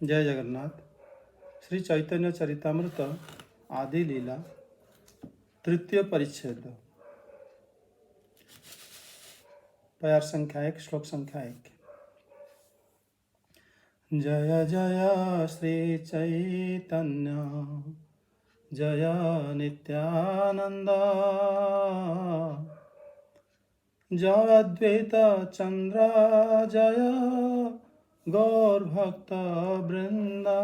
जय जगन्नाथ। श्री चैतन्य चरितामृत आदि लीला तृतीय परिच्छेद प्यार संख्या 1 श्लोक संख्या 1। जय जय श्री चैतन्य जय नित्यानंद जय अद्वैत चंद्र जय गौर भक्त वृंदा।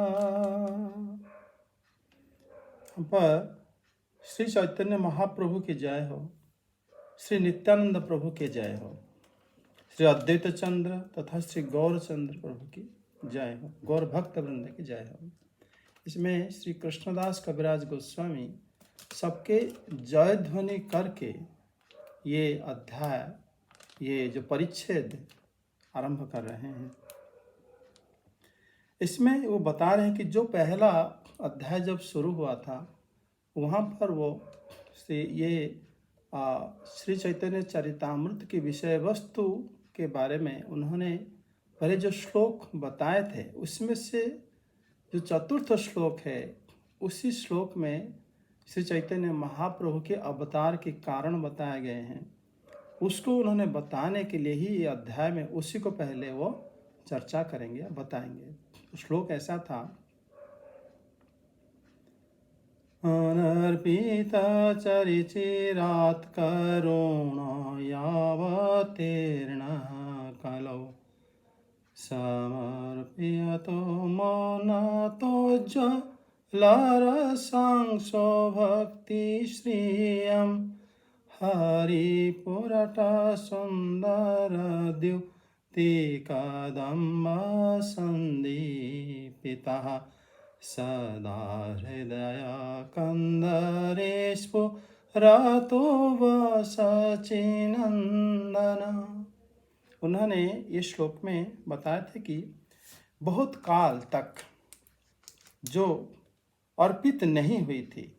पर श्री चैतन्य महाप्रभु की जय हो, श्री नित्यानंद प्रभु की जय हो, श्री अद्वैत चंद्र तथा श्री गौर चंद्र प्रभु की जय हो, गौर भक्त वृंद की जय हो। इसमें श्री कृष्णदास कविराज गोस्वामी सबके जय ध्वनि करके ये अध्याय, ये जो परिच्छेद आरंभ कर रहे हैं। इसमें वो बता रहे हैं कि जो पहला अध्याय जब शुरू हुआ था वहाँ पर वो श्री चैतन्य चरितामृत की विषय वस्तु के बारे में उन्होंने पहले जो श्लोक बताए थे उसमें से जो चतुर्थ श्लोक है उसी श्लोक में श्री चैतन्य महाप्रभु के अवतार के कारण बताए गए हैं। उसको उन्होंने बताने के लिए ही ये अध्याय में उसी को पहले वो चर्चा करेंगे, बताएंगे। श्लोक ऐसा था, अनर्पिता चरिचिरात् करुणा यावतीर्ण कलौ समर्पयतो मौनतो ज्वलरसंसो भक्ति श्रियं हरिपुरटा सुंदर द्युतिकदम्ब सन्दीपितः सदा हृदय कंदरेशु रातो वसचिनंदन। उन्होंने ये श्लोक में बताया था कि बहुत काल तक जो अर्पित नहीं हुई थी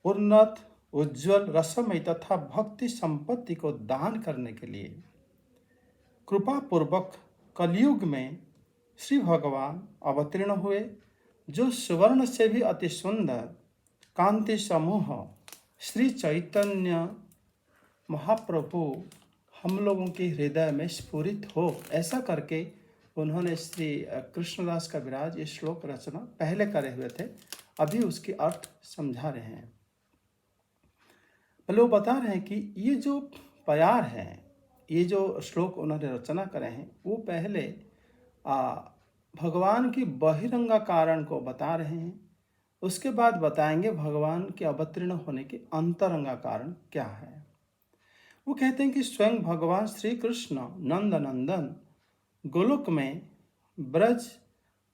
उन्नत उज्ज्वल रसमय तथा भक्ति संपत्ति को दान करने के लिए कृपा पूर्वक कलयुग में श्री भगवान अवतीर्ण हुए, जो सुवर्ण से भी अति सुंदर कांति समूह श्री चैतन्य महाप्रभु हम लोगों के हृदय में स्फुरित हो। ऐसा करके उन्होंने श्री कृष्णदास कविराज ये श्लोक रचना पहले करे हुए थे, अभी उसकी अर्थ समझा रहे हैं। पहले वो बता रहे हैं कि ये जो प्यार है, ये जो श्लोक उन्होंने रचना करे हैं वो पहले भगवान की बहिरंगा कारण को बता रहे हैं, उसके बाद बताएंगे भगवान के अवतीर्ण होने के अंतरंगा कारण क्या है। वो कहते हैं कि स्वयं भगवान श्री कृष्ण नंद नंदन गोलोक में ब्रज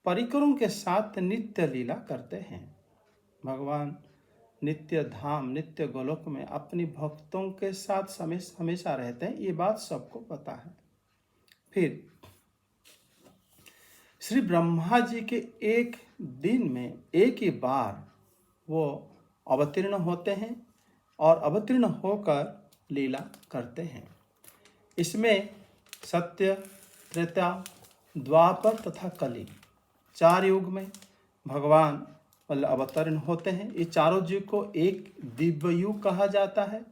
परिकरों के साथ नित्य लीला करते हैं। भगवान नित्य धाम नित्य गोलोक में अपनी भक्तों के साथ हमेशा रहते हैं, ये बात सबको पता है। फिर श्री ब्रह्मा जी के एक दिन में एक ही बार वो अवतीर्ण होते हैं और अवतीर्ण होकर लीला करते हैं। इसमें सत्य त्रेता द्वापर तथा कली 4 युग में भगवान अवतरण होते हैं। ये चारों युग को एक दिव्य युग कहा जाता है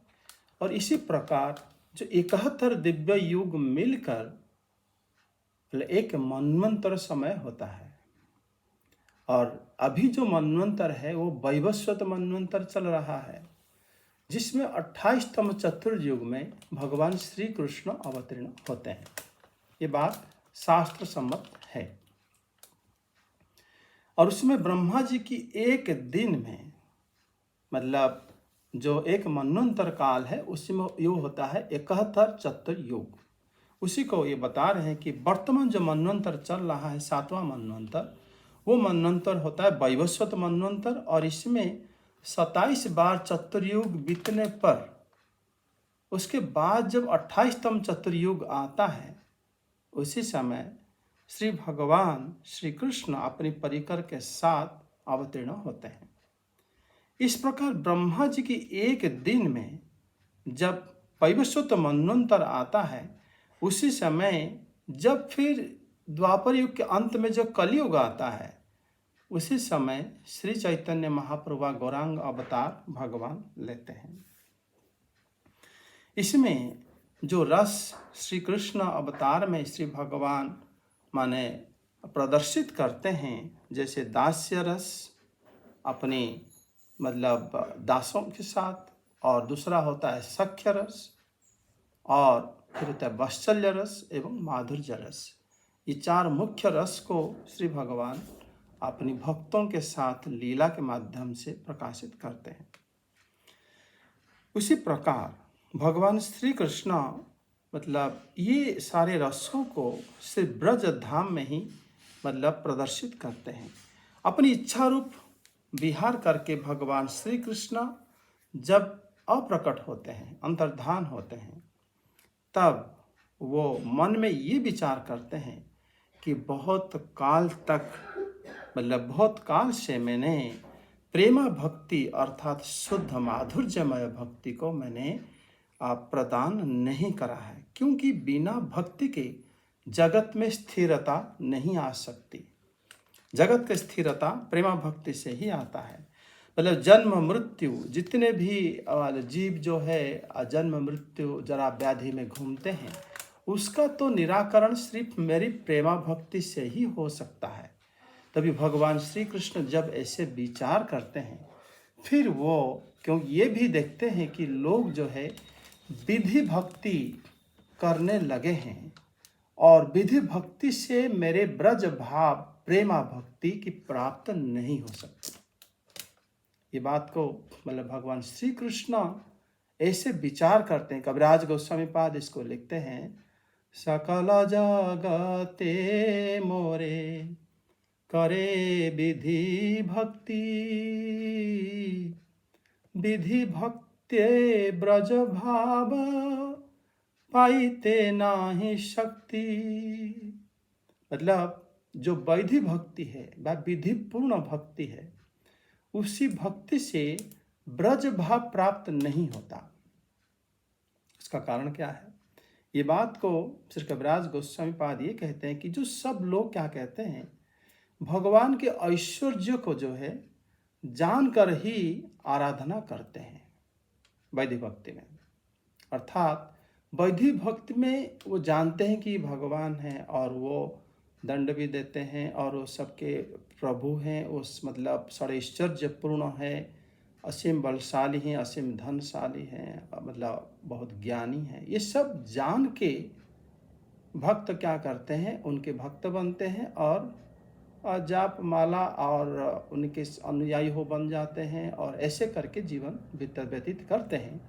और इसी प्रकार जो 71 दिव्य युग मिलकर एक मनवंतर समय होता है। और अभी जो मनवंतर है वो वैवस्वत मनवंतर चल रहा है, जिसमें 28तम चतुर्युग में भगवान श्री कृष्ण अवतीर्ण होते हैं। ये बात शास्त्र सम्मत है। और उसमें ब्रह्मा जी की एक दिन में, मतलब जो एक मनवंतर काल है उसमें ये होता है 71 चतुर्युग। उसी को ये बता रहे हैं कि वर्तमान जो मनवंतर चल रहा है 7वां मनवंतर, वो मनवंतर होता है वैवस्वत मनवंतर। और इसमें 27 बार चतुर्युग बीतने पर उसके बाद जब 28तम चतुर्युग आता है उसी समय श्री भगवान श्री कृष्ण अपनी परिकर के साथ अवतीर्ण होते हैं। इस प्रकार ब्रह्मा जी की एक दिन में जब वैवस्वत मनवंतर आता है उसी समय जब फिर द्वापर युग के अंत में जो कलयुग आता है उसी समय श्री चैतन्य महाप्रभु गौरांग अवतार भगवान लेते हैं। इसमें जो रस श्री कृष्ण अवतार में श्री भगवान माने प्रदर्शित करते हैं, जैसे दास्य रस अपने मतलब दासों के साथ, और दूसरा होता है सख्य रस, और फिर होता है वात्सल्य रस एवं माधुर्य रस। ये चार मुख्य रस को श्री भगवान अपनी भक्तों के साथ लीला के माध्यम से प्रकाशित करते हैं। उसी प्रकार भगवान श्री कृष्ण मतलब ये सारे रसों को श्री ब्रज धाम में ही मतलब प्रदर्शित करते हैं। अपनी इच्छा रूप विहार करके भगवान श्री कृष्ण जब अप्रकट होते हैं, अंतर्धान होते हैं, तब वो मन में ये विचार करते हैं कि बहुत काल तक मतलब बहुत काल से मैंने प्रेम भक्ति अर्थात शुद्ध माधुर्यमय भक्ति को मैंने प्रदान नहीं करा है, क्योंकि बिना भक्ति के जगत में स्थिरता नहीं आ सकती। जगत की स्थिरता प्रेमा भक्ति से ही आता है। मतलब जन्म मृत्यु जितने भी जीव जो है जन्म मृत्यु जरा व्याधि में घूमते हैं, उसका तो निराकरण सिर्फ मेरी प्रेमा भक्ति से ही हो सकता है। तभी भगवान श्री कृष्ण जब ऐसे विचार करते हैं, फिर वो क्योंकि ये भी देखते हैं कि लोग जो है विधि भक्ति करने लगे हैं, और विधि भक्ति से मेरे ब्रज भाव प्रेमा भक्ति की प्राप्त नहीं हो सकती। ये बात को मतलब भगवान श्री कृष्ण ऐसे विचार करते हैं। कविराज गोस्वामी पाद इसको लिखते हैं, सकल जगते मोरे करे विधि भक्ति, विधि भक्ते ब्रज भाव पाइते नाही शक्ति। मतलब जो वैधि भक्ति है वह विधि पूर्ण भक्ति है, उसी भक्ति से ब्रज भाव प्राप्त नहीं होता। इसका कारण क्या है? ये बात को श्री कविराज गोस्वामी पाद ये कहते हैं कि जो सब लोग क्या कहते हैं, भगवान के ऐश्वर्य को जो है जानकर ही आराधना करते हैं वैदिक भक्ति में। अर्थात वैदिक भक्ति में वो जानते हैं कि भगवान है, और वो दंड भी देते हैं, और वो सबके प्रभु हैं, उस मतलब षडैश्चर्य पूर्ण है, असीम बलशाली हैं, असीम धनशाली हैं, मतलब बहुत ज्ञानी हैं। ये सब जान के भक्त क्या करते हैं, उनके भक्त बनते हैं और जाप माला और उनके अनुयायी हो बन जाते हैं, और ऐसे करके जीवन व्यतीत करते हैं।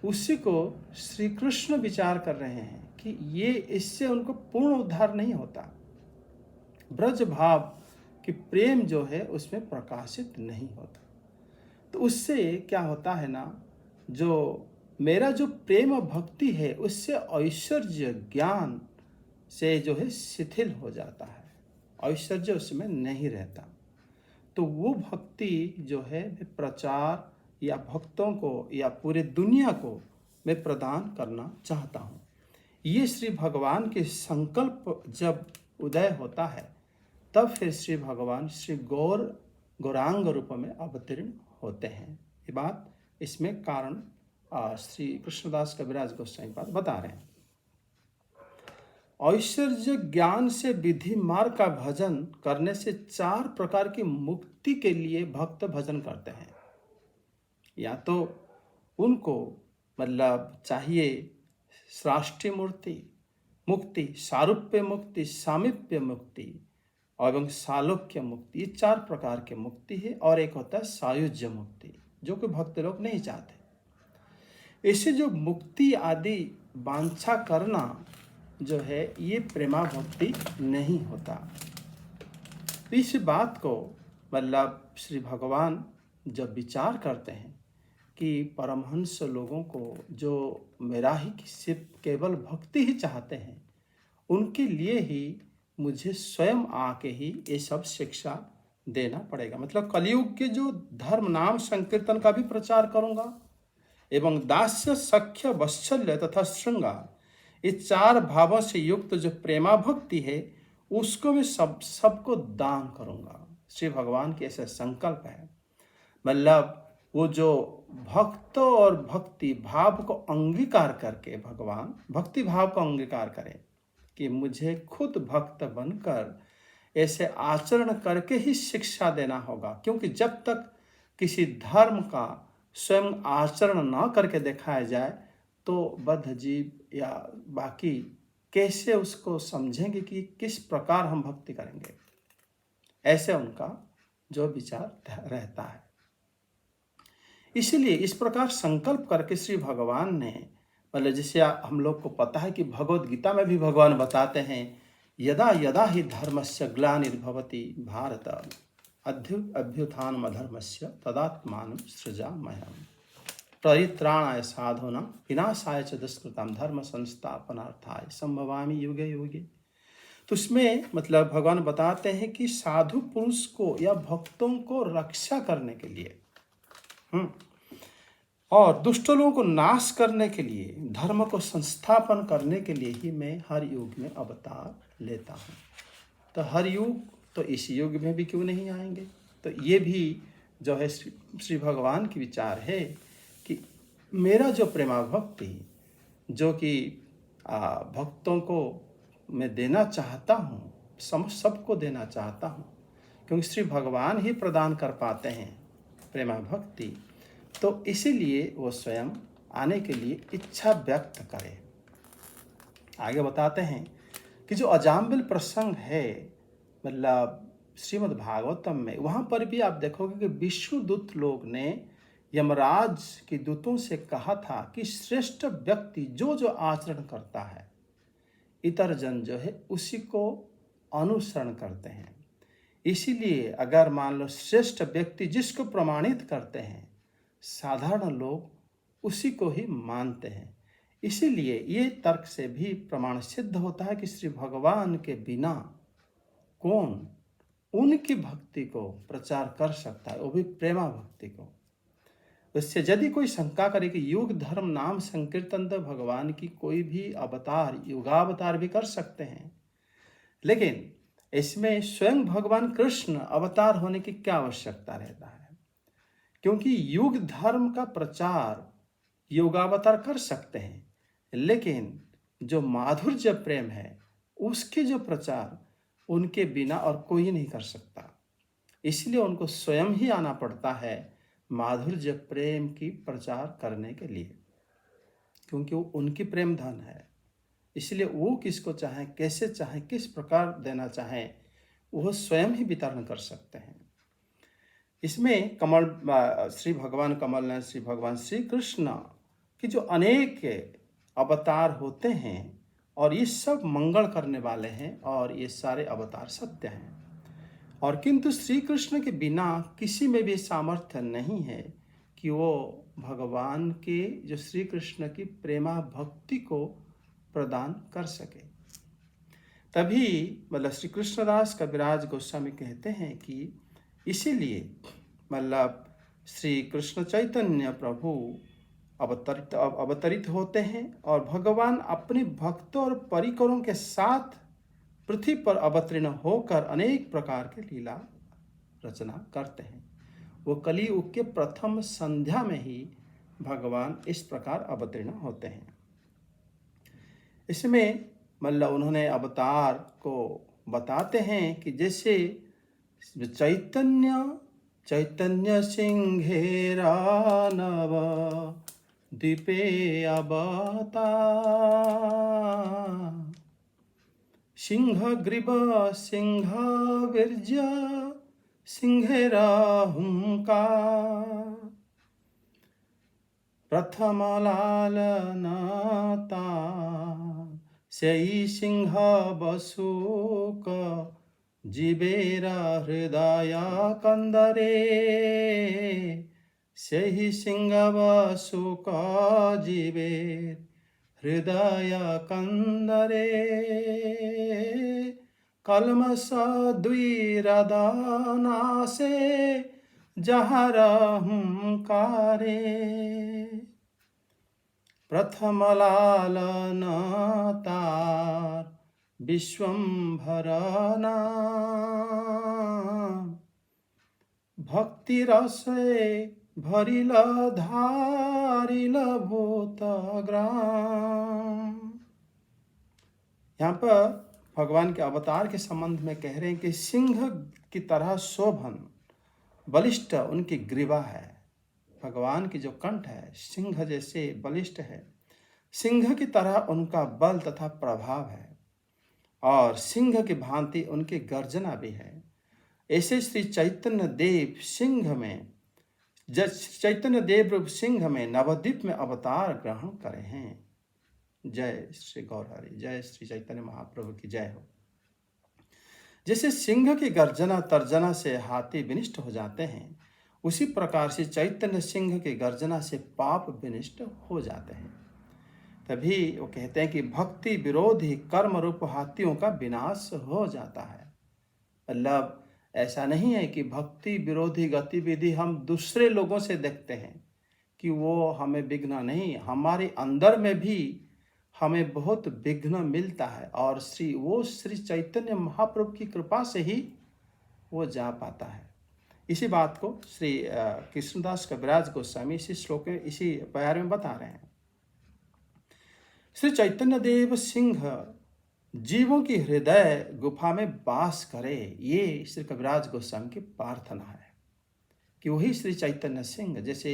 उसी को श्री कृष्ण विचार कर रहे हैं कि ये इससे उनको पूर्ण उद्धार नहीं होता, ब्रज भाव कि प्रेम जो है उसमें प्रकाशित नहीं होता। तो उससे क्या होता है ना, जो मेरा जो प्रेम भक्ति है उससे ऐश्वर्य ज्ञान से जो है शिथिल हो जाता है, ऐश्वर्य उसमें नहीं रहता। तो वो भक्ति जो है प्रचार या भक्तों को या पूरे दुनिया को मैं प्रदान करना चाहता हूँ। ये श्री भगवान के संकल्प जब उदय होता है, तब फिर श्री भगवान श्री गौरांग रूप में अवतीर्ण होते हैं। ये बात इसमें कारण श्री कृष्णदास कविराज गोस्वामी पाद बता रहे हैं। ऐश्वर्य ज्ञान से विधि मार्ग का भजन करने से 4 प्रकार की मुक्ति के लिए भक्त भजन करते हैं। या तो उनको मतलब चाहिए श्राष्टी मूर्ति मुक्ति, सारूप्य मुक्ति, सामीप्य मुक्ति एवं सालोक्य मुक्ति, ये 4 प्रकार के मुक्ति है। और एक होता है सायुज्य मुक्ति, जो कि भक्त लोग नहीं चाहते। ऐसे जो मुक्ति आदि वांछा करना जो है ये प्रेमा भक्ति नहीं होता। तो इस बात को मतलब श्री भगवान जब विचार करते हैं कि परमहंस लोगों को जो मेरा ही सिर्फ केवल भक्ति ही चाहते हैं, उनके लिए ही मुझे स्वयं आके ही ये सब शिक्षा देना पड़ेगा। मतलब कलयुग के जो धर्म नाम संकीर्तन का भी प्रचार करूंगा, एवं दास्य सख्य वात्सल्य तथा श्रृंगार, ये 4 भावों से युक्त जो प्रेमा भक्ति है उसको मैं सबको दान करूंगा। श्री भगवान के ऐसा संकल्प है। मतलब वो जो भक्त और भक्ति भाव को अंगीकार करके भगवान भक्ति भाव को अंगीकार करें कि मुझे खुद भक्त बनकर ऐसे आचरण करके ही शिक्षा देना होगा, क्योंकि जब तक किसी धर्म का स्वयं आचरण ना करके दिखाया जाए तो बद्ध जीव या बाकी कैसे उसको समझेंगे कि किस प्रकार हम भक्ति करेंगे। ऐसे उनका जो विचार रहता है। इसीलिए इस प्रकार संकल्प करके श्री भगवान ने, मतलब जैसे हम लोग को पता है कि भगवद गीता में भी भगवान बताते हैं, यदा यदा ही धर्मस्य ग्लानिर्भवति भारत अभ्युत्थानमधर्मस्य तदात्मानं सृजाम्यहम् परित्राणाय साधूनां विनाशाय च दुष्कृतां धर्म संस्थापनार्थाय संभवामि युगे युगे। तो उसमें मतलब भगवान बताते हैं कि साधु पुरुष को या भक्तों को रक्षा करने के लिए और दुष्ट लोगों को नाश करने के लिए, धर्म को संस्थापन करने के लिए ही मैं हर युग में अवतार लेता हूँ। तो हर युग तो इस युग में भी क्यों नहीं आएंगे। तो ये भी जो है श्री भगवान की विचार है कि मेरा जो प्रेमा भक्ति जो कि भक्तों को मैं देना चाहता हूँ, सबको देना चाहता हूँ, क्योंकि श्री भगवान ही प्रदान कर पाते हैं प्रेमा भक्ति। तो इसीलिए वो स्वयं आने के लिए इच्छा व्यक्त करे। आगे बताते हैं कि जो अजामिल प्रसंग है, मतलब श्रीमद् भागवतम में, वहाँ पर भी आप देखोगे कि विष्णु दूत लोग ने यमराज के दूतों से कहा था कि श्रेष्ठ व्यक्ति जो आचरण करता है, इतर जन जो है उसी को अनुसरण करते हैं। इसीलिए अगर मान लो श्रेष्ठ व्यक्ति जिसको प्रमाणित करते हैं, साधारण लोग उसी को ही मानते हैं। इसीलिए ये तर्क से भी प्रमाण सिद्ध होता है कि श्री भगवान के बिना कौन उनकी भक्ति को प्रचार कर सकता है, वो भी प्रेमा भक्ति को। उससे यदि कोई शंका करे कि युग धर्म नाम संकीर्तन तो भगवान की कोई भी अवतार युगावतार भी कर सकते हैं, लेकिन इसमें स्वयं भगवान कृष्ण अवतार होने की क्या आवश्यकता रहता है, क्योंकि युग धर्म का प्रचार योगावतार कर सकते हैं, लेकिन जो माधुर्य प्रेम है उसके जो प्रचार उनके बिना और कोई नहीं कर सकता। इसलिए उनको स्वयं ही आना पड़ता है माधुर्य प्रेम की प्रचार करने के लिए, क्योंकि वो उनकी प्रेम धन है। इसलिए वो किसको चाहें, कैसे चाहें, किस प्रकार देना चाहें, वो स्वयं ही वितरण कर सकते हैं। इसमें श्री भगवान कमल श्री भगवान श्री कृष्ण की जो अनेक अवतार होते हैं और ये सब मंगल करने वाले हैं और ये सारे अवतार सत्य हैं, और किंतु श्री कृष्ण के बिना किसी में भी सामर्थ्य नहीं है कि वो भगवान के जो श्री कृष्ण की प्रेमा भक्ति को प्रदान कर सके। तभी मतलब श्री कृष्णदास कविराज गोस्वामी कहते हैं कि इसीलिए मतलब श्री कृष्ण चैतन्य प्रभु अवतरित होते हैं और भगवान अपने भक्तों और परिकरों के साथ पृथ्वी पर अवतीर्ण होकर अनेक प्रकार के लीला रचना करते हैं। वो कलियुग के प्रथम संध्या में ही भगवान इस प्रकार अवतीर्ण होते हैं। इसमें मतलब उन्होंने अवतार को बताते हैं कि जैसे चैतन्य सिंहेरा नव द्वीपे अवतार, सिंहग्रीव सिंह वीर्य सिंहेरा हुंकार, प्रथम लालनाता सेई सिंह बसुक जीवेरा हृदय कंदरे, सेहि सिंह बसुक जीवेर हृदय कंदरे, कलमस द्विरदनासे जहर हुंकारे, प्रथम लालनतार विश्वंभरना, भक्ति रसे भरिल धारिल भूत ग्राम। यहाँ पर भगवान के अवतार के संबंध में कह रहे हैं कि सिंह की तरह शोभन बलिष्ठ उनकी ग्रीवा है। भगवान की जो कंठ है सिंह जैसे बलिष्ठ है, सिंह की तरह उनका बल तथा प्रभाव है, और सिंह की भांति उनकी गर्जना भी है। ऐसे श्री चैतन्य देव सिंह में चैतन्य देव रूप सिंह में नवद्वीप में अवतार ग्रहण करे हैं। जय श्री गौर हरि, जय श्री चैतन्य महाप्रभु की जय हो। जैसे सिंह की गर्जना तर्जना से हाथी विनिष्ट हो जाते हैं, उसी प्रकार से चैतन्य सिंह की गर्जना से पाप विनिष्ट हो जाते हैं। तभी वो कहते हैं कि भक्ति विरोधी कर्म रूप हाथियों का विनाश हो जाता है। मतलब ऐसा नहीं है कि भक्ति विरोधी गतिविधि हम दूसरे लोगों से देखते हैं कि वो हमें विघ्न नहीं, हमारे अंदर में भी हमें बहुत विघ्न मिलता है, और वो श्री चैतन्य महाप्रभु की कृपा से ही वो जा पाता है। इसी बात को श्री कृष्णदास कविराज गोस्वामी इसी श्लोक में इसी प्यार में बता रहे हैं। श्री चैतन्य देव सिंह जीवों की हृदय गुफा में वास करे, ये श्री कविराज गोस्वामी की प्रार्थना है कि वही श्री चैतन्य सिंह जैसे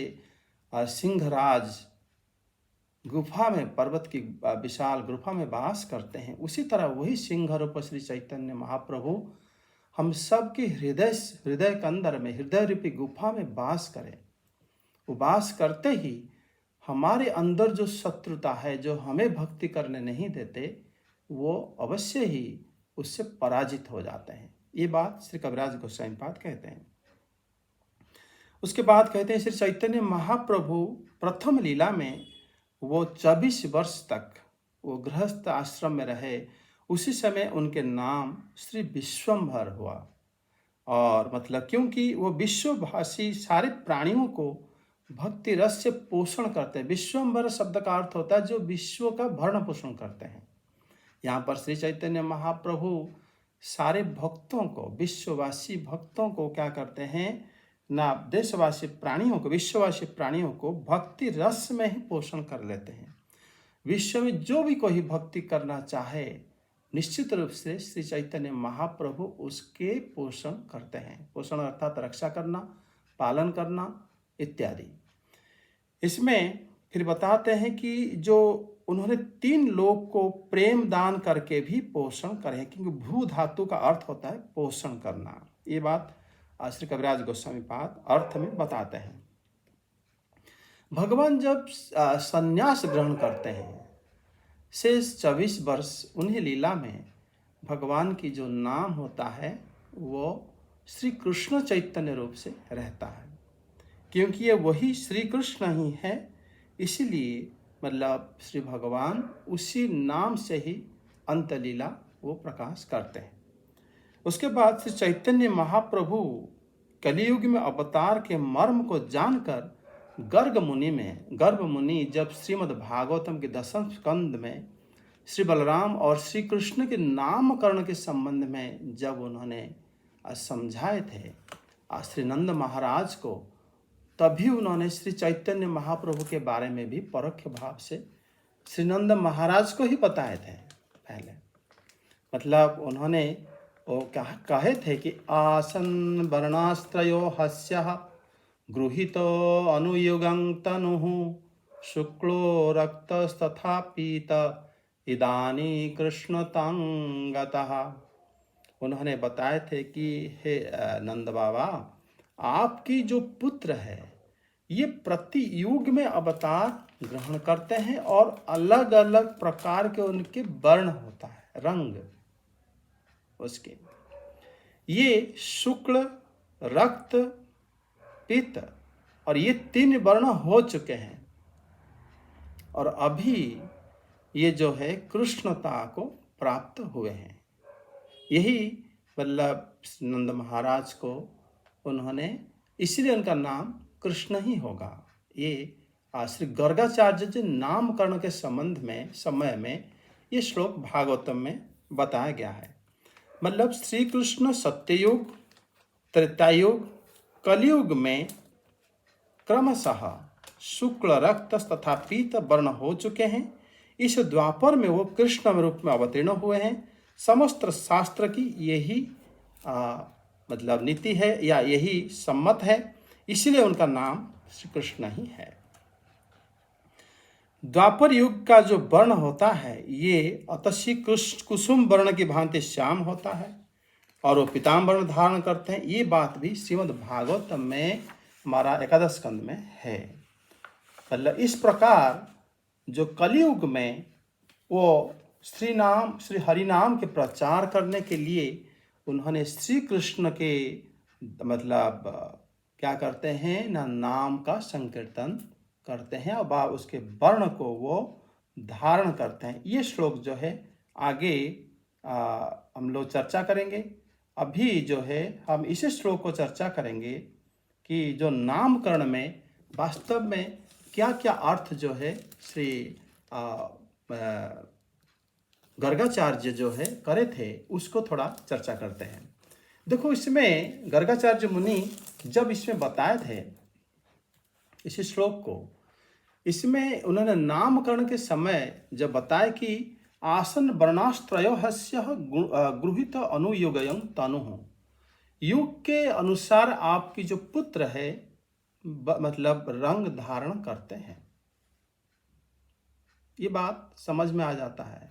सिंहराज गुफा में, पर्वत की विशाल गुफा में वास करते हैं, उसी तरह वही सिंह रूप श्री चैतन्य महाप्रभु हम सब के हृदय के अंदर में, हृदय रूपी गुफा में वास करें। वो वास करते ही हमारे अंदर जो शत्रुता है, जो हमें भक्ति करने नहीं देते, वो अवश्य ही उससे पराजित हो जाते हैं। ये बात श्री कविराज गोस्वामी पाद कहते हैं। उसके बाद कहते हैं श्री चैतन्य महाप्रभु प्रथम लीला में वो 24 वर्ष तक वो गृहस्थ आश्रम में रहे। उसी समय उनके नाम श्री विश्वंभर हुआ, और मतलब क्योंकि वो विश्वभाषी सारे प्राणियों को भक्ति रस से पोषण करते हैं। विश्वंभर शब्द का अर्थ होता है जो विश्व का भरण पोषण करते हैं। यहाँ पर श्री चैतन्य महाप्रभु सारे भक्तों को, विश्ववासी भक्तों को क्या करते हैं ना, देशवासी प्राणियों को, विश्ववासी प्राणियों को भक्ति रस में ही पोषण कर लेते हैं। विश्व में जो भी कोई भक्ति करना चाहे, निश्चित रूप से श्री चैतन्य महाप्रभु उसके पोषण करते हैं। पोषण अर्थात रक्षा करना, पालन करना इत्यादि। इसमें फिर बताते हैं कि जो उन्होंने 3 लोग को प्रेम दान करके भी पोषण करे, क्योंकि भू धातु का अर्थ होता है पोषण करना। ये बात श्री कविराज गोस्वामी पाद अर्थ में बताते हैं। भगवान जब संन्यास ग्रहण करते हैं, शेष 24 वर्ष उन्हीं लीला में भगवान की जो नाम होता है वो श्री कृष्ण चैतन्य रूप से रहता है। क्योंकि ये वही श्री कृष्ण ही है, इसीलिए मतलब श्री भगवान उसी नाम से ही अंत लीला वो प्रकाश करते हैं। उसके बाद श्री चैतन्य महाप्रभु कलियुग में अवतार के मर्म को जानकर गर्ग मुनि जब श्रीमद् भागवतम के 10वें स्कंद में श्री बलराम और श्री कृष्ण के नामकरण के संबंध में जब उन्होंने समझाए थे श्री नंद महाराज को, तभी उन्होंने श्री चैतन्य महाप्रभु के बारे में भी परोक्ष भाव से श्री नंद महाराज को ही बताए थे पहले। मतलब उन्होंने वो कहे थे कि आसन वर्णास्त्रयो हस्यः गृहीतो अनुयुगं तनुः शुक्लो रक्तस्तथा पीत इदानी कृष्ण तंगतः। उन्होंने बताए थे कि हे नंद बाबा, आपकी जो पुत्र है ये प्रति युग में अवतार ग्रहण करते हैं, और अलग अलग प्रकार के उनके वर्ण होता है, रंग उसके। ये शुक्ल, रक्त, पित्त और ये 3 वर्ण हो चुके हैं, और अभी ये जो है कृष्णता को प्राप्त हुए हैं। यही मतलब नंद महाराज को उन्होंने, इसलिए उनका नाम कृष्ण ही होगा। ये श्री गर्गाचार्य जी नामकरण के संबंध में समय में ये श्लोक भागवतम में बताया गया है। मतलब श्री कृष्ण सत्ययुग, त्रेतायुग कलयुग में क्रमशः शुक्ल रक्त तथा पीत वर्ण हो चुके हैं। इस द्वापर में वो कृष्ण रूप में अवतीर्ण हुए हैं। समस्त शास्त्र की यही मतलब नीति है या यही सम्मत है, इसलिए उनका नाम श्री कृष्ण ही है। द्वापर युग का जो वर्ण होता है ये अतसी कुसुम वर्ण की भांति श्याम होता है और वो पीताम्बर धारण करते हैं। ये बात भी श्रीमद् भागवत में हमारा एकादश स्कंद में है। मतलब इस प्रकार जो कलयुग में वो श्री हरि नाम के प्रचार करने के लिए उन्होंने श्री कृष्ण के मतलब क्या करते हैं ना, नाम का संकीर्तन करते हैं और उसके वर्ण को वो धारण करते हैं। ये श्लोक जो है आगे हम लोग चर्चा करेंगे। अभी जो है हम इसी श्लोक को चर्चा करेंगे कि जो नामकरण में वास्तव में क्या क्या अर्थ जो है श्री गर्गाचार्य जो है करे थे, उसको थोड़ा चर्चा करते हैं। देखो, इसमें गर्गाचार्य मुनि जब इसमें बताए थे इसी श्लोक को, इसमें उन्होंने नामकरण के समय जब बताया कि आसन वर्णाश्रयो हस्य गृहीत अनुयुगयं तनु, युग के अनुसार आपकी जो पुत्र है मतलब रंग धारण करते हैं। ये बात समझ में आ जाता है,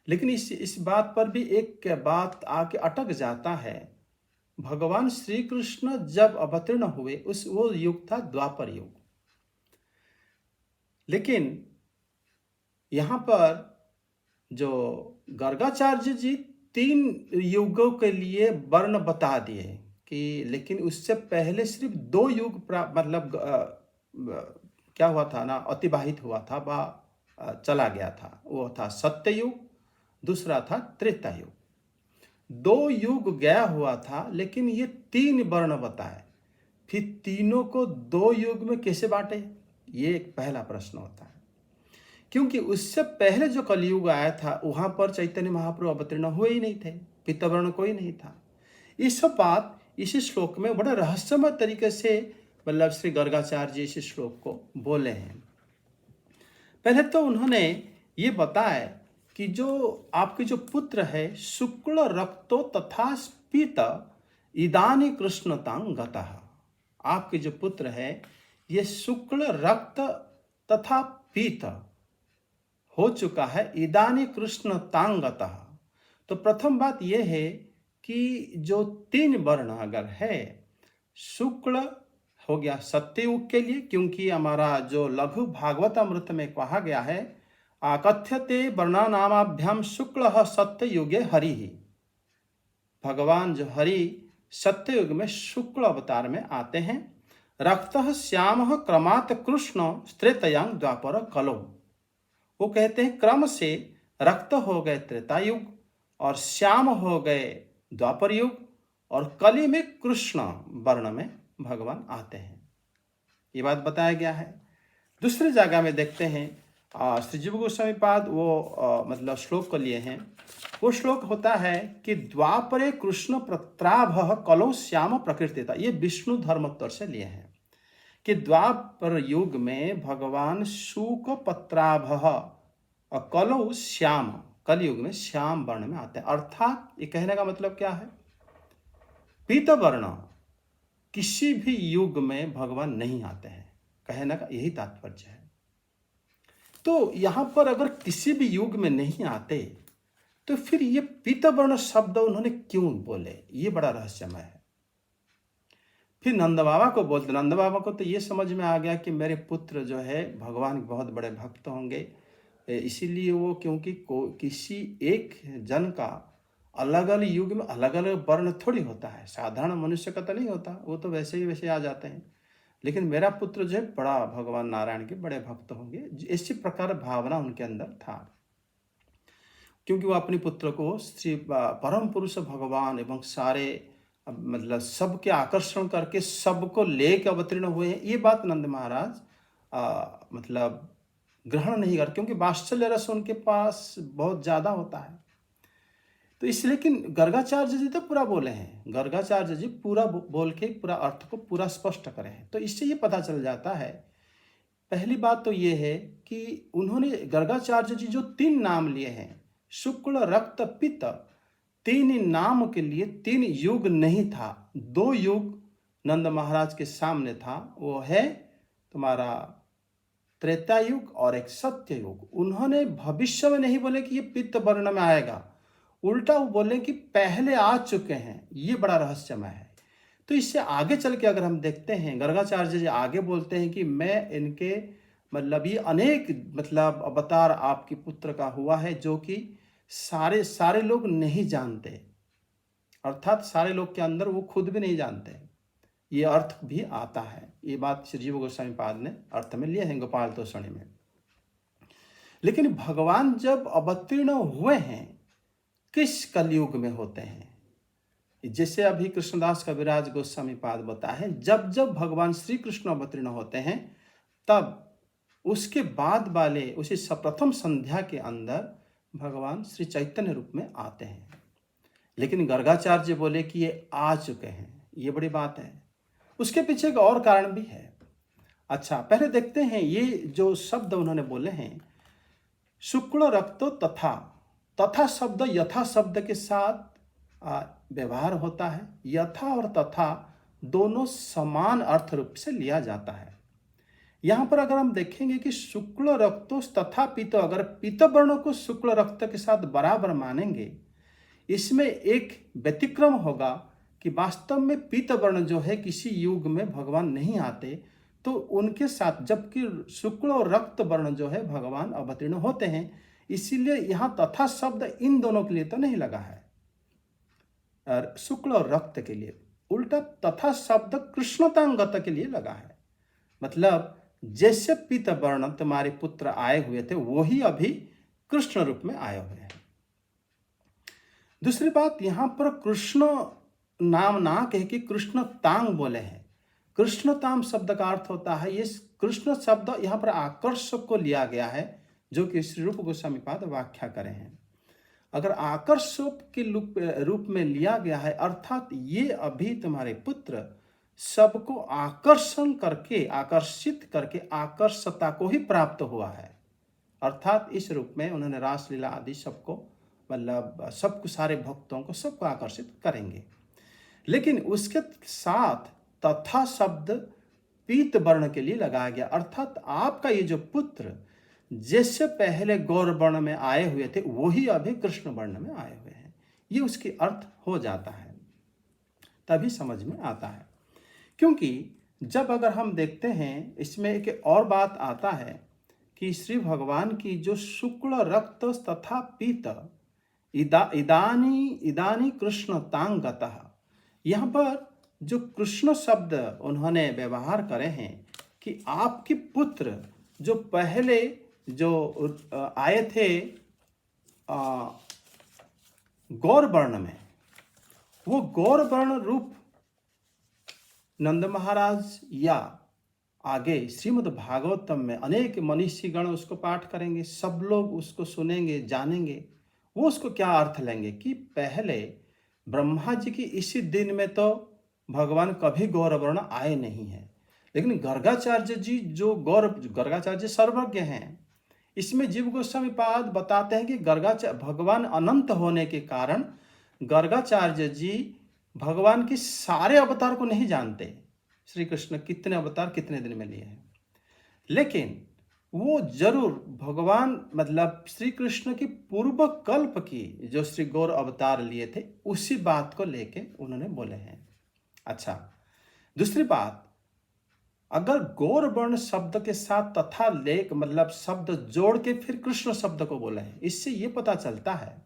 लेकिन इस बात पर भी एक बात आके अटक जाता है। भगवान श्री कृष्ण जब अवतीर्ण हुए वो युग था द्वापर युग, लेकिन यहां पर जो गर्गाचार्य जी 3 युगों के लिए वर्ण बता दिए कि, लेकिन उससे पहले सिर्फ 2 युग मतलब क्या हुआ था ना, अतिबाहित हुआ था चला गया था। वो था सत्य युग, दूसरा था त्रेता युग। 2 युग गया हुआ था, लेकिन ये 3 वर्ण बताए। फिर तीनों को 2 युग में कैसे बांटे, ये एक पहला प्रश्न होता है। क्योंकि उससे पहले जो कलयुग आया था वहां पर चैतन्य महाप्रभु अवतीर्ण हुए ही नहीं थे, पीतवर्ण कोई नहीं था। इस बात इसी श्लोक में बड़े रहस्यमय तरीके से मतलब श्री गर्गाचार्य जी इस श्लोक को बोले हैं। पहले तो उन्होंने ये बताया कि जो आपके जो पुत्र है शुक्ल रक्तो तथा पीत इदानी कृष्णतां गतः, आपके जो पुत्र है ये शुक्ल रक्त तथा पीत हो चुका है, इदानी कृष्णतां गतः। तो प्रथम बात यह है कि जो 3 वर्ण अगर है, शुक्ल हो गया सत्ययुग के लिए, क्योंकि हमारा जो लघु भागवतामृत में कहा गया है कथ्यते वर्णानामाभ्याम शुक्ल सत्ययुगे हरि ही, भगवान जो हरि सत्ययुग में शुक्ल अवतार में आते हैं। रक्त श्याम क्रमात् कृष्ण त्रेतयांग द्वापर कलो, वो कहते हैं क्रम से रक्त हो गए त्रेता युग और श्याम हो गए द्वापर युग और कली में कृष्ण वर्ण में भगवान आते हैं। ये बात बताया गया है। दूसरी जगह में देखते हैं श्री जीव गोस्वामी पाद वो मतलब श्लोक को लिए हैं। वो श्लोक होता है कि द्वापरे कृष्ण प्रत्राभ कलो श्याम प्रकृतिता, ये विष्णु धर्मोत्तर से लिए हैं कि द्वापर युग में भगवान शुक पत्राभ और कलो श्याम, कलयुग में श्याम वर्ण में आते हैं। अर्थात ये कहने का मतलब क्या है, पीत वर्ण किसी भी युग में भगवान नहीं आते हैं, कहने का यही तात्पर्य है। तो यहां पर अगर किसी भी युग में नहीं आते तो फिर ये पीत वर्ण शब्द उन्होंने क्यों बोले, ये बड़ा रहस्यमय है। फिर नंद बाबा को बोलते, नंद बाबा को तो ये समझ में आ गया कि मेरे पुत्र जो है भगवान के बहुत बड़े भक्त होंगे, इसीलिए वो क्योंकि किसी एक जन का अलग अलग युग में अलग अलग वर्ण थोड़ी होता है, साधारण मनुष्य का तो नहीं होता, वो तो वैसे ही वैसे आ जाते हैं। लेकिन मेरा पुत्र जो है बड़ा भगवान नारायण के बड़े भक्त होंगे, इसी प्रकार भावना उनके अंदर था, क्योंकि वो अपने पुत्र को श्री परम पुरुष भगवान एवं सारे मतलब सबके आकर्षण करके सबको लेके अवतीर्ण हुए हैं। ये बात नंद महाराज मतलब ग्रहण नहीं कर, क्योंकि वात्सल्य रस उनके पास बहुत ज्यादा होता है। तो इसलिए लेकिन गर्गाचार्य जी तो पूरा बोले हैं, गर्गाचार्य जी पूरा बोल के पूरा अर्थ को पूरा स्पष्ट करे हैं। तो इससे ये पता चल जाता है, पहली बात तो ये है कि उन्होंने गर्गाचार्य जी जो 3 नाम लिए हैं, शुक्ल रक्त पित्त, 3 ही नाम के लिए 3 युग नहीं था, 2 युग नंद महाराज के सामने था। वो है तुम्हारा त्रेता युग और एक सत्य युग। उन्होंने भविष्य में नहीं बोले कि ये पित्त वर्ण में आएगा, उल्टा वो बोले कि पहले आ चुके हैं। ये बड़ा रहस्यमय है। तो इससे आगे चल के अगर हम देखते हैं, गर्गाचार्य जी आगे बोलते हैं कि मैं इनके मतलब ये अनेक मतलब अवतार आपके पुत्र का हुआ है, जो कि सारे सारे लोग नहीं जानते, अर्थात सारे लोग के अंदर वो खुद भी नहीं जानते। ये अर्थ भी आता है। ये बात श्री जीव गोस्वामी पाद ने अर्थ में लिए हैं गोपाल तोषणी में। लेकिन भगवान जब अवतीर्ण हुए हैं, किस कलयुग में होते हैं? जैसे अभी कृष्णदास कविराज गोस्वामी पाद बताए हैं, जब जब भगवान श्री कृष्ण अवतीर्ण होते हैं, तब उसके बाद वाले उसी प्रथम संध्या के अंदर भगवान श्री चैतन्य रूप में आते हैं। लेकिन गर्गाचार्य बोले कि ये आ चुके हैं। ये बड़ी बात है। उसके पीछे एक और कारण भी है। अच्छा, पहले देखते हैं ये जो शब्द उन्होंने बोले हैं, शुक्ल रक्तो तथा, तथा शब्द यथा शब्द के साथ व्यवहार होता है। यथा और तथा दोनों समान अर्थ रूप से लिया जाता है। यहाँ पर अगर हम देखेंगे कि शुक्ल रक्तो तथा पीत, अगर पीत वर्णों को शुक्ल रक्त के साथ बराबर मानेंगे, इसमें एक व्यतिक्रम होगा कि वास्तव में पीत वर्ण जो है किसी युग में भगवान नहीं आते, तो उनके साथ जबकि शुक्ल और रक्त वर्ण जो है भगवान अवतीर्ण होते हैं। इसीलिए यहाँ तथा शब्द इन दोनों के लिए तो नहीं लगा है, और शुक्ल और रक्त के लिए। उल्टा तथा शब्द कृष्णतांगत के लिए लगा है। मतलब जैसे पीत वर्ण तुम्हारे पुत्र आए हुए थे, वही अभी कृष्ण रूप में आए हुए हैं। दूसरी बात, यहां पर कृष्ण नाम ना कह के कृष्ण तांग बोले हैं। कृष्ण ताम शब्द का अर्थ होता है, ये कृष्ण शब्द यहाँ पर आकर्षक को लिया गया है, जो कि श्री रूप गोस्वामी पाद व्याख्या करे हैं। अगर आकर्षक के रूप में लिया गया है, अर्थात ये अभी तुम्हारे पुत्र सबको आकर्षण करके, आकर्षित करके आकर्षता को ही प्राप्त हुआ है। अर्थात इस रूप में उन्होंने रासलीला आदि सबको, मतलब सबको, सारे भक्तों को, सबको आकर्षित करेंगे। लेकिन उसके साथ तथा शब्द पीत वर्ण के लिए लगाया गया, अर्थात आपका ये जो पुत्र जैसे पहले गौर वर्ण में आए हुए थे, वही अभी कृष्ण वर्ण में आए हुए हैं। ये उसके अर्थ हो जाता है, तभी समझ में आता है। क्योंकि जब अगर हम देखते हैं, इसमें एक और बात आता है कि श्री भगवान की जो शुक्ल रक्त तथा पीत इदानी कृष्ण तांगतः, यहाँ पर जो कृष्ण शब्द उन्होंने व्यवहार करे हैं कि आपके पुत्र जो पहले जो आए थे गौर वर्ण में, वो गौर वर्ण रूप नंद महाराज या आगे श्रीमद् भागवतम में अनेक मनीषीगण उसको पाठ करेंगे, सब लोग उसको सुनेंगे, जानेंगे। वो उसको क्या अर्थ लेंगे कि पहले ब्रह्मा जी की इसी दिन में तो भगवान कभी गौर वर्ण आए नहीं है। लेकिन गर्गाचार्य जी जो गर्गाचार्य सर्वज्ञ हैं, इसमें जीव गोस्वामी पाद बताते हैं कि भगवान अनंत होने के कारण गर्गाचार्य जी भगवान की सारे अवतार को नहीं जानते, श्री कृष्ण कितने अवतार कितने दिन में लिए हैं। लेकिन वो जरूर भगवान, मतलब श्री कृष्ण की पूर्व कल्प की जो श्री गौर अवतार लिए थे, उसी बात को लेके उन्होंने बोले हैं। अच्छा, दूसरी बात, अगर गौर वर्ण शब्द के साथ तथा लेख, मतलब शब्द जोड़ के फिर कृष्ण शब्द को बोले हैं, इससे ये पता चलता है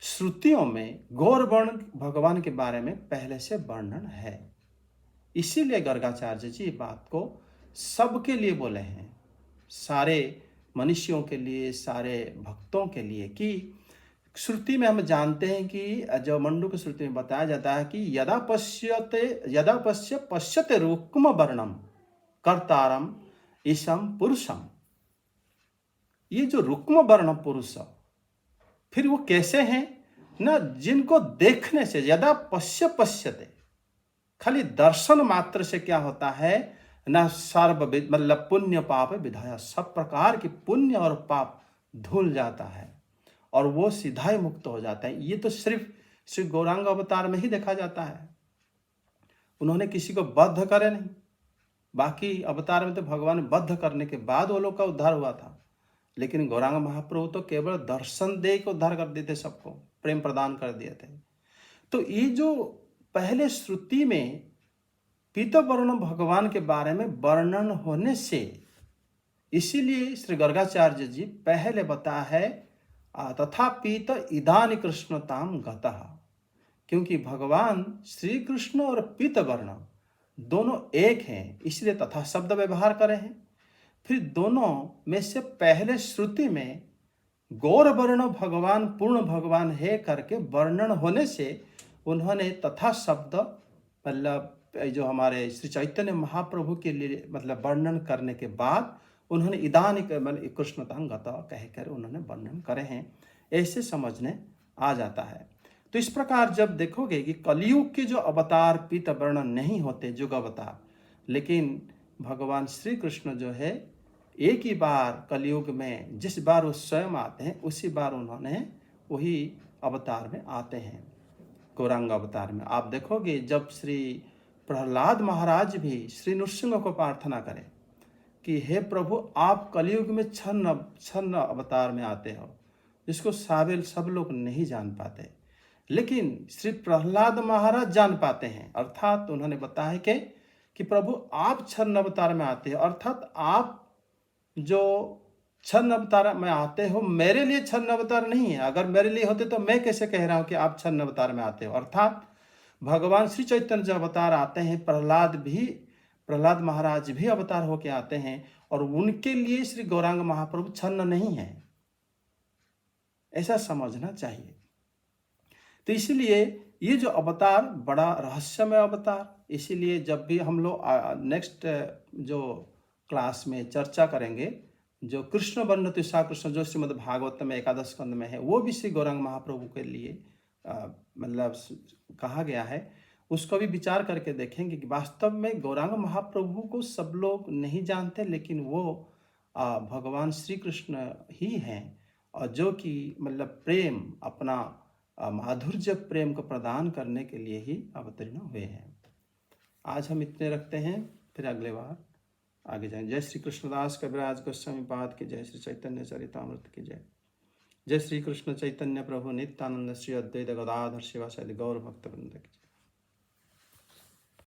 श्रुतियों में गौर वर्ण भगवान के बारे में पहले से वर्णन है। इसीलिए गर्गाचार्य जी बात को सबके लिए बोले हैं, सारे मनुष्यों के लिए, सारे भक्तों के लिए। कि श्रुति में हम जानते हैं कि जो मंडूक श्रुति में बताया जाता है कि यदा पश्यते रुक्म वर्णम कर्तारम ईशम पुरुषम, ये जो रुक्म वर्ण पुरुष, फिर वो कैसे हैं? न जिनको देखने से यदा पश्यते, खाली दर्शन मात्र से क्या होता है, न सर्व मतलब पुण्य पाप विधाया, सब प्रकार के पुण्य और पाप धुल जाता है और वो सीधा ही मुक्त हो जाता है। ये तो सिर्फ श्री गौरांग अवतार में ही देखा जाता है। उन्होंने किसी को बद्ध करे नहीं, बाकी अवतार में तो भगवान बद्ध करने के बाद वो लोग का उद्धार हुआ था, लेकिन गौरांग महाप्रभु तो केवल दर्शन दे के उद्धार कर देते, सबको प्रेम प्रदान कर दिए थे। तो ये जो पहले श्रुति में पीतवर्ण भगवान के बारे में वर्णन होने से, इसीलिए श्री गर्गाचार्य जी पहले बता है तथा पीत इदानी कृष्णताम गतः, क्योंकि भगवान श्री कृष्ण और पीतवर्ण दोनों एक हैं, इसलिए तथा शब्द व्यवहार करे हैं। फिर दोनों में से पहले श्रुति में गौर वर्ण भगवान पूर्ण भगवान है करके वर्णन होने से उन्होंने तथा शब्द मतलब जो हमारे श्री चैतन्य महाप्रभु के लिए मतलब वर्णन करने के बाद उन्होंने इदानी कृष्णतां गता कहकर उन्होंने वर्णन करे हैं, ऐसे समझने आ जाता है। तो इस प्रकार जब देखोगे कि कलयुग के जो अवतार पीतवर्ण नहीं होते, जुग अवतार, लेकिन भगवान श्री कृष्ण जो है एक ही बार कलयुग में जिस बार वो स्वयं आते हैं उसी बार उन्होंने वही अवतार में आते हैं, गौरांग अवतार में। आप देखोगे जब श्री प्रहलाद महाराज भी श्री नृसिंह को प्रार्थना करें कि हे प्रभु आप कलयुग में छन्न अवतार में आते हो, जिसको साबिल सब लोग नहीं जान पाते, लेकिन श्री प्रहलाद महाराज जान पाते हैं। अर्थात उन्होंने बताया कि प्रभु आप छन्न अवतार में आते हो, अर्थात आप जो छन्न अवतार में आते हो मेरे लिए छन्न अवतार नहीं है। अगर मेरे लिए होते तो मैं कैसे कह रहा हूं कि आप छन्न अवतार में आते हो। अर्थात भगवान श्री चैतन्य जो अवतार आते हैं, प्रहलाद महाराज भी अवतार होके आते हैं और उनके लिए श्री गौरांग महाप्रभु छन्न नहीं है, ऐसा समझना चाहिए। तो इसलिए ये जो अवतार बड़ा रहस्यमय अवतार, इसीलिए जब भी हम लोग नेक्स्ट जो क्लास में चर्चा करेंगे जो कृष्ण वर्ण तुषा कृष्ण जो श्रीमद् भागवत में एकादश स्कंद में है, वो भी श्री गौरांग महाप्रभु के लिए मतलब कहा गया है, उसको भी विचार करके देखेंगे कि वास्तव में गौरांग महाप्रभु को सब लोग नहीं जानते, लेकिन वो भगवान श्री कृष्ण ही हैं और जो कि मतलब प्रेम अपना माधुर्य प्रेम को प्रदान करने के लिए ही अवतीर्ण हुए हैं। आज हम इतने रखते हैं, फिर अगले बार आगे जाएं। जय श्री कृष्णदास कविराज गोस्वामी पाद की जय, श्री चैतन्य चरितामृत की जय। जय श्री कृष्ण चैतन्य प्रभु नित्यानंद श्री अद्वैत गदाधर शिवासादि गौर भक्त वृंद की।